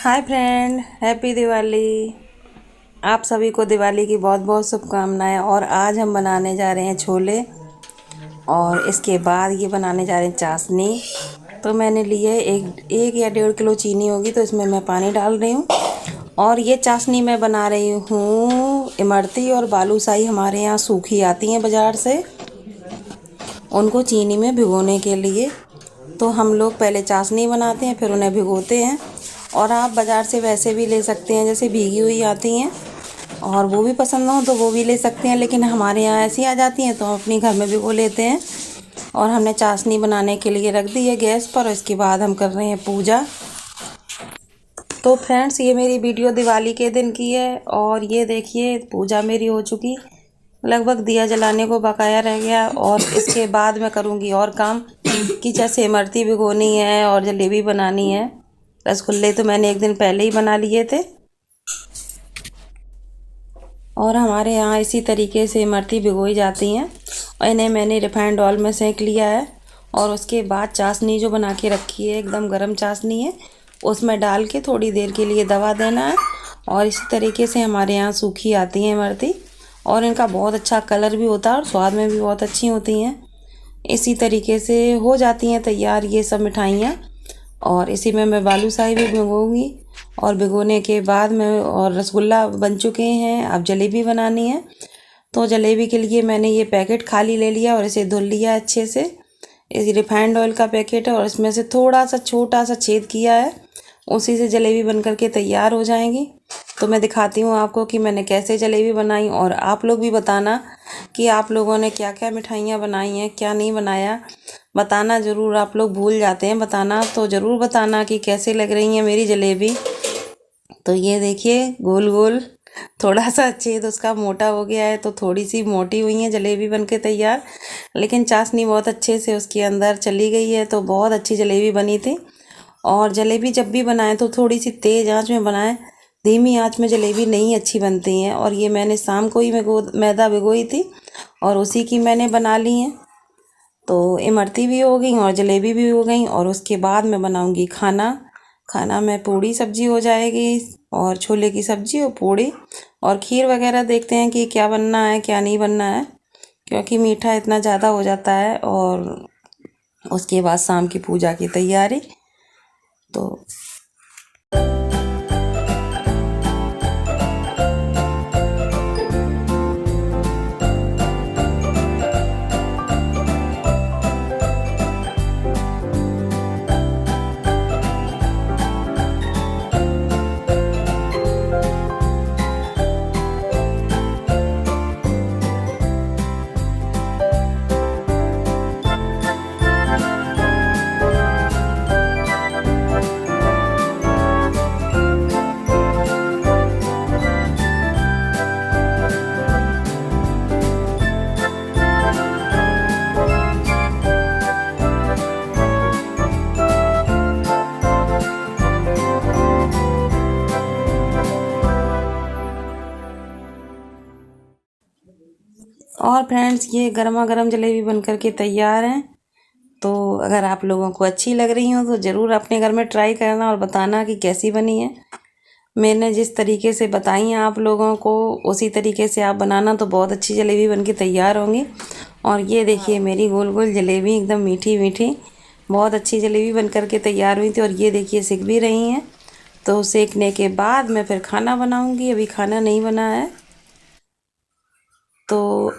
Hi friend, happy Diwali. आप सभी को दिवाली की बहुत बहुत शुभकामनाएं। और आज हम बनाने जा रहे हैं छोले और इसके बाद ये बनाने जा रहे हैं चाशनी। तो मैंने लिए एक या 1.5 किलो चीनी होगी, तो इसमें मैं पानी डाल रही हूँ। और ये चाशनी मैं बना रही हूँ इमरती और बालूशाही, हमारे यहाँ सूखी आती हैं बाज़ार से, उनको चीनी में भिगोने के लिए। तो हम लोग पहले चाशनी बनाते हैं, फिर उन्हें भिगोते हैं। और आप बाज़ार से वैसे भी ले सकते हैं, जैसे भीगी हुई आती हैं, और वो भी पसंद हो तो वो भी ले सकते हैं। लेकिन हमारे यहाँ ऐसी आ जाती हैं तो हम अपने घर में भिगो लेते हैं। और हमने चाशनी बनाने के लिए रख दी है गैस पर, और इसके बाद हम कर रहे हैं पूजा। तो फ्रेंड्स, ये मेरी वीडियो दिवाली के दिन की है। और ये देखिए, पूजा मेरी हो चुकी, लगभग दिया जलाने को बकाया रह गया। और इसके बाद मैं करूँगी और काम, कि जैसे इमरती भिगोनी है और जलेबी बनानी है। रसगुल्ले तो मैंने एक दिन पहले ही बना लिए थे। और हमारे यहाँ इसी तरीके से इमरती भिगोई जाती हैं, और इन्हें मैंने रिफाइंड ऑयल में सेंक लिया है। और उसके बाद चाशनी जो बना के रखी है, एकदम गर्म चाशनी है, उसमें डाल के थोड़ी देर के लिए दबा देना है। और इसी तरीके से हमारे यहाँ सूखी आती हैं इमरती, और इनका बहुत अच्छा कलर भी होता है और स्वाद में भी बहुत अच्छी होती हैं। इसी तरीके से हो जाती हैं तैयार ये सब मिठाइयाँ। और इसी में मैं बालूशाही भी भिगोऊंगी। और भिगोने के बाद मैं, और रसगुल्ला बन चुके हैं, अब जलेबी बनानी है। तो जलेबी के लिए मैंने ये पैकेट खाली ले लिया और इसे धुल लिया अच्छे से। ये रिफाइंड ऑयल का पैकेट है, और इसमें से थोड़ा सा छोटा सा छेद किया है, उसी से जलेबी बन करके तैयार हो जाएंगी। तो मैं दिखाती हूँ आपको कि मैंने कैसे जलेबी बनाई। और आप लोग भी बताना कि आप लोगों ने क्या क्या मिठाइयाँ बनाई हैं, क्या नहीं बनाया, बताना ज़रूर। आप लोग भूल जाते हैं बताना, तो ज़रूर बताना कि कैसे लग रही है मेरी जलेबी। तो ये देखिए, गोल गोल थोड़ा सा छेद उसका मोटा हो गया है, तो थोड़ी सी मोटी हुई है जलेबी बनके तैयार। लेकिन चाशनी बहुत अच्छे से उसके अंदर चली गई है, तो बहुत अच्छी जलेबी बनी थी। और जलेबी जब भी बनाएं तो थोड़ी सी तेज़ आंच में बनाएं, धीमी आंच में जलेबी नहीं अच्छी बनती हैं। और ये मैंने शाम को ही मैदा भिगोई थी, और उसी की मैंने बना ली हैं। तो इमरती भी हो गई और जलेबी भी हो गई। और उसके बाद मैं बनाऊंगी खाना में पूड़ी सब्जी हो जाएगी, और छोले की सब्जी और पूड़ी और खीर वगैरह। देखते हैं कि क्या बनना है क्या नहीं बनना है, क्योंकि मीठा इतना ज़्यादा हो जाता है। और उसके बाद शाम की पूजा की तैयारी। तो और फ्रेंड्स, ये गर्मा गर्म जलेबी बन करके तैयार हैं। तो अगर आप लोगों को अच्छी लग रही हो तो ज़रूर अपने घर में ट्राई करना और बताना कि कैसी बनी है। मैंने जिस तरीके से बताई हैं आप लोगों को, उसी तरीके से आप बनाना, तो बहुत अच्छी जलेबी बन के तैयार होंगी। और ये देखिए, मेरी गोल गोल जलेबी एकदम मीठी मीठी बहुत अच्छी जलेबी बन करके तैयार हुई थी। और ये देखिए, सिक भी रही हैं। तो सेकने के बाद मैं फिर खाना बनाऊँगी। अभी खाना नहीं बना है। तो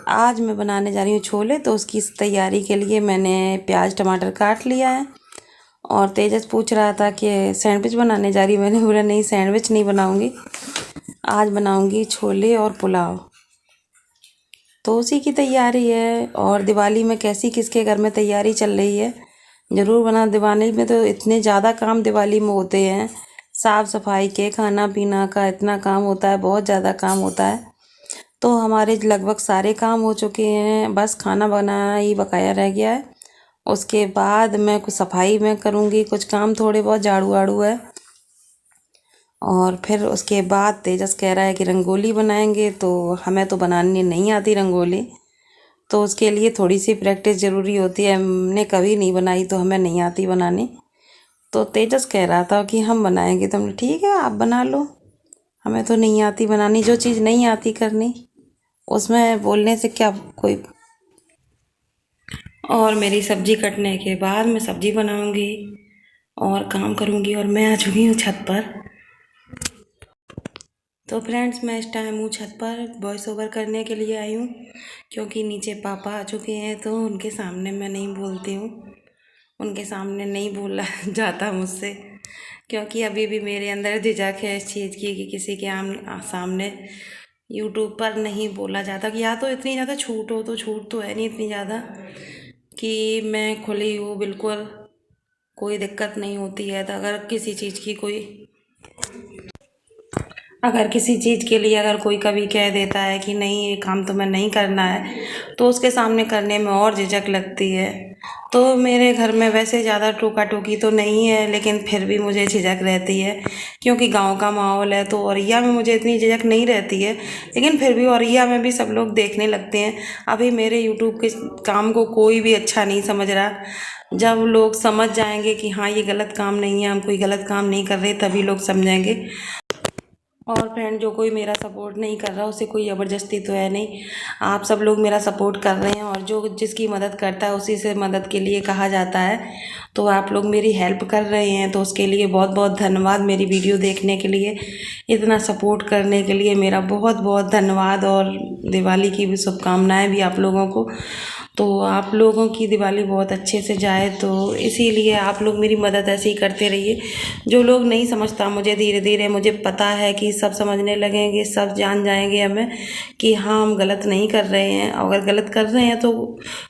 आज मैं बनाने जा रही हूँ छोले। तो उसकी तैयारी के लिए मैंने प्याज टमाटर काट लिया है। और तेजस पूछ रहा था कि सैंडविच बनाने जा रही। मैंने बोला नहीं, सैंडविच नहीं बनाऊँगी, आज बनाऊँगी छोले और पुलाव। तो उसी की तैयारी है। और दिवाली में कैसी किसके घर में तैयारी चल रही है, ज़रूर बना। दिवाली में तो इतने ज़्यादा काम दिवाली में होते हैं, साफ़ सफाई के, खाना पीना का इतना काम होता है, बहुत ज़्यादा काम होता है। तो हमारे लगभग सारे काम हो चुके हैं, बस खाना बनाना ही बकाया रह गया है। उसके बाद मैं कुछ सफाई में करूँगी, कुछ काम थोड़े बहुत, झाड़ू वाड़ू है। और फिर उसके बाद तेजस कह रहा है कि रंगोली बनाएंगे। तो हमें तो बनानी नहीं आती रंगोली, तो उसके लिए थोड़ी सी प्रैक्टिस ज़रूरी होती है। हमने कभी नहीं बनाई, तो हमें नहीं आती बनानी। तो तेजस कह रहा था कि हम बनाएंगे, तो हमने ठीक है आप बना लो, हमें तो नहीं आती बनानी। जो चीज़ नहीं आती करनी उसमें बोलने से क्या कोई। और मेरी सब्जी कटने के बाद मैं सब्जी बनाऊंगी और काम करूंगी। और मैं आ चुकी हूँ छत पर। तो फ्रेंड्स, मैं इस टाइम हूँ छत पर, वॉइस ओवर करने के लिए आई हूँ, क्योंकि नीचे पापा आ चुके हैं तो उनके सामने मैं नहीं बोलती हूँ, उनके सामने नहीं बोला जाता मुझसे, क्योंकि अभी भी मेरे अंदर झिझक है इस चीज़ की कि किसी के सामने यूट्यूब पर नहीं बोला जाता। कि या तो इतनी ज़्यादा छूट हो, तो छूट तो है नहीं इतनी ज़्यादा कि मैं खुली हूँ बिल्कुल, कोई दिक्कत नहीं होती है। तो अगर किसी चीज़ के लिए अगर कोई कभी कह देता है कि नहीं ये काम तुम्हें नहीं करना है, तो उसके सामने करने में और झिझक लगती है। तो मेरे घर में वैसे ज़्यादा टोका टोकी तो नहीं है, लेकिन फिर भी मुझे झिझक रहती है, क्योंकि गांव का माहौल है। तो औरैया में मुझे इतनी झिझक नहीं रहती है, लेकिन फिर भी औरैया में भी सब लोग देखने लगते हैं। अभी मेरे यूट्यूब के काम को कोई भी अच्छा नहीं समझ रहा। जब लोग समझ जाएंगे कि हाँ ये गलत काम नहीं है, हम कोई गलत काम नहीं कर रहे, तभी लोग समझेंगे। और फ्रेंड, जो कोई मेरा सपोर्ट नहीं कर रहा उसे कोई ज़बरदस्ती तो है नहीं, आप सब लोग मेरा सपोर्ट कर रहे हैं, और जो जिसकी मदद करता है उसी से मदद के लिए कहा जाता है। तो आप लोग मेरी हेल्प कर रहे हैं, तो उसके लिए बहुत बहुत धन्यवाद। मेरी वीडियो देखने के लिए, इतना सपोर्ट करने के लिए मेरा बहुत बहुत धन्यवाद। और दिवाली की भी शुभकामनाएँ भी आप लोगों को। तो आप लोगों की दिवाली बहुत अच्छे से जाए, तो इसीलिए आप लोग मेरी मदद ऐसे ही करते रहिए। जो लोग नहीं समझता मुझे, धीरे धीरे मुझे पता है कि सब समझने लगेंगे, सब जान जाएंगे हमें कि हाँ हम गलत नहीं कर रहे हैं। अगर गलत कर रहे हैं तो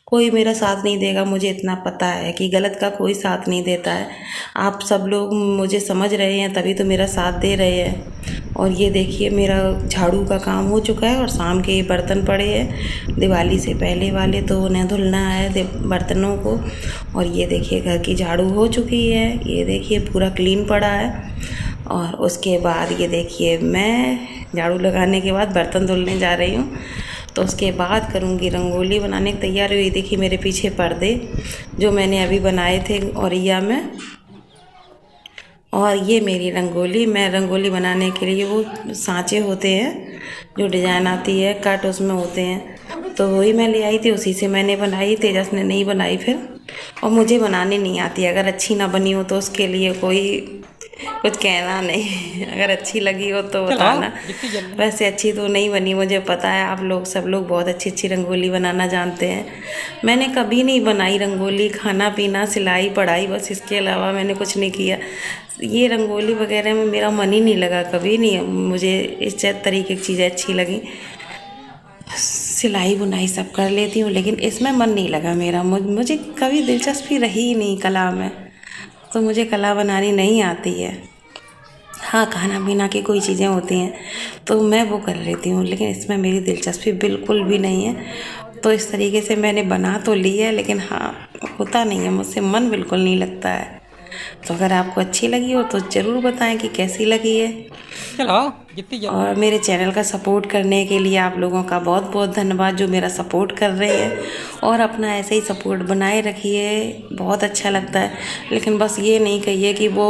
कोई मेरा साथ नहीं देगा, मुझे इतना पता है कि गलत का कोई साथ नहीं देता है। आप सब लोग मुझे समझ रहे हैं, तभी तो मेरा साथ दे रहे हैं। और ये देखिए मेरा झाड़ू का काम हो चुका है, और शाम के बर्तन पड़े हैं दिवाली से पहले वाले, तो उन्हें धुलना है बर्तनों को। और ये देखिए घर की झाड़ू हो चुकी है, ये देखिए पूरा क्लीन पड़ा है। और उसके बाद ये देखिए मैं झाड़ू लगाने के बाद बर्तन धुलने जा रही हूँ। तो उसके बाद करूँगी रंगोली बनाने की तैयारी। ये देखिए मेरे पीछे पर्दे जो मैंने अभी बनाए थे औरैया में। और ये मेरी रंगोली, मैं रंगोली बनाने के लिए वो सांचे होते हैं जो डिज़ाइन आती है कट उसमें होते हैं, तो वही मैं ले आई थी, उसी से मैंने बनाई। तेजस ने नहीं बनाई फिर, और मुझे बनाने नहीं आती। अगर अच्छी ना बनी हो तो उसके लिए कोई कुछ कहना नहीं, अगर अच्छी लगी हो तो बताना। वैसे अच्छी तो नहीं बनी, मुझे पता है। आप लोग सब लोग बहुत अच्छी अच्छी रंगोली बनाना जानते हैं। मैंने कभी नहीं बनाई रंगोली, खाना पीना सिलाई पढ़ाई बस, इसके अलावा मैंने कुछ नहीं किया। ये रंगोली वगैरह में मेरा मन ही नहीं लगा, कभी नहीं मुझे इस तरीके की चीज़ें अच्छी लगी। सिलाई बुनाई सब कर लेती हूँ, लेकिन इसमें मन नहीं लगा मेरा। मुझे कभी दिलचस्पी रही ही नहीं कला में, तो मुझे कला बनानी नहीं आती है। हाँ, खाना पीना की कोई चीज़ें होती हैं तो मैं वो कर लेती हूँ, लेकिन इसमें मेरी दिलचस्पी बिल्कुल भी नहीं है। तो इस तरीके से मैंने बना तो ली है, लेकिन हाँ होता नहीं है मुझसे, मन बिल्कुल नहीं लगता है। तो अगर आपको अच्छी लगी हो तो ज़रूर बताएं कि कैसी लगी है। चलो जितनी जल्दी। और मेरे चैनल का सपोर्ट करने के लिए आप लोगों का बहुत बहुत धन्यवाद, जो मेरा सपोर्ट कर रहे हैं। और अपना ऐसे ही सपोर्ट बनाए रखिए, बहुत अच्छा लगता है। लेकिन बस ये नहीं कहिए कि वो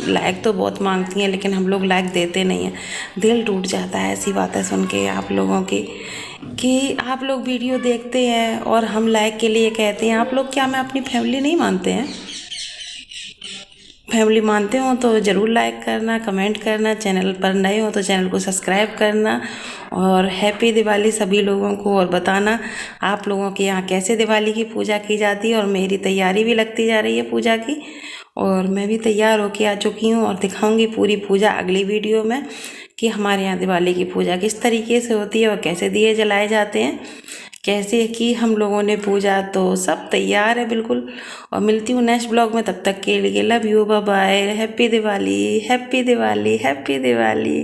लाइक तो बहुत मांगती हैं, लेकिन हम लोग लाइक देते नहीं हैं। दिल टूट जाता है ऐसी बातें सुन के आप लोगों की, कि आप लोग वीडियो देखते हैं और हम लाइक के लिए कहते हैं। आप लोग क्या मैं अपनी फैमिली नहीं मानते हैं? फैमिली मानते हो तो ज़रूर लाइक करना, कमेंट करना। चैनल पर नए हो तो चैनल को सब्सक्राइब करना। और हैप्पी दिवाली सभी लोगों को, और बताना आप लोगों के यहाँ कैसे दिवाली की पूजा की जाती है। और मेरी तैयारी भी लगती जा रही है पूजा की, और मैं भी तैयार होके आ चुकी हूँ, और दिखाऊंगी पूरी पूजा अगली वीडियो में कि हमारे यहाँ दिवाली की पूजा किस तरीके से होती है और कैसे दिए जलाए जाते हैं, कैसे की हम लोगों ने पूजा। तो सब तैयार है बिल्कुल। और मिलती हूँ नेक्स्ट ब्लॉग में, तब तक के लिए love you, bye bye, happy Diwali, happy Diwali, happy Diwali.